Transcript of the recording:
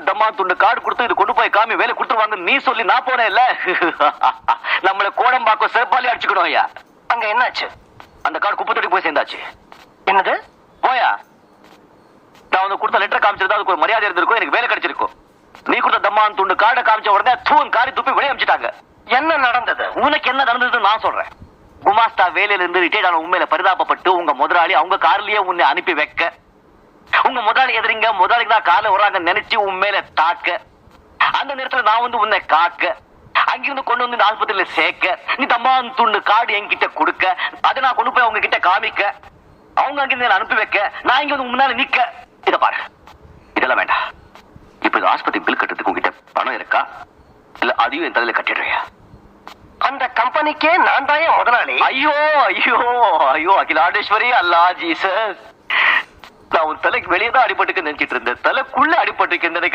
தம்மா துண்டு கார்டு கொடுத்து இது கொண்டு போய் காமி வேலை கொடுத்துருவாங்க நீ சொல்லி நான் போனேன் இல்ல. நம்மள கோடம்பாக்கம் செருப்பாலி அடிச்சுக்கணும் ஐயா. அங்க என்னாச்சு? அந்த கார்டு குப்பை தொட்டி போய் சேர்ந்தாச்சு. என்னது? போயா, நான் வந்து கொடுத்த லெட்டர் காமிச்சிருந்தா அதுக்கு ஒரு மரியாதை இருந்திருக்கும், எனக்கு வேலை கிடைச்சிருக்கும். நீ கொடுத்த தம்மான் துண்டு கார்டை காமிச்ச உடனே தூண் காரி துப்பி வெளியே அமிச்சிட்டாங்க. என்ன நடந்தது? உனக்கு என்ன நடந்ததுன்னு நான் சொல்றேன். குமாஸ்தா வேலையில இருந்து ரிட்டையர்ட் ஆன உண்மையில பரிதாபப்பட்டு உங்க முதலாளி அவங்க கார்லயே உன்னை அனுப்பி வைக்க, உங்க முதலாளி எதிரிங்க முதலாளிக்கு தான் கார்ல வராங்க நினைச்சு உன் மேல தாக்க, அந்த நேரத்துல நான் வந்து உன்னை காக்க, அங்கிருந்து கொண்டு வந்து ஆஸ்பத்திரியில சேர்க்க, நீ தம்மான் துண்டு கார்டு என்கிட்ட கொடுக்க, அதை நான் கொண்டு போய் அவங்க கிட்ட காமிக்க, அவங்க அங்கிருந்து அனுப்பி வைக்க, நான் இங்க வந்து முன்னால நிக்க. இத பாரு, இதெல்லாம் வேண்டாம். இப்ப இந்த ஆஸ்பத்திரி பில் கட்டுறதுக்கு உங்ககிட்ட பணம் இருக்கா, இல்ல அதையும் என் தலையில கட்டிடுறியா? அந்த கம்பெனிக்கே நான் தான் முதலாளி. ஐயோ ஐயோ ஐயோ அகிலாண்டேஸ்வரி அல்லா ஜீசஸ், நான் உன் தலைக்கு வெளியே தான் அடிபட்டுக்கு நினைச்சிட்டு இருந்தேன், தலைக்குள்ள அடிபட்டுக்கு நினைக்கல.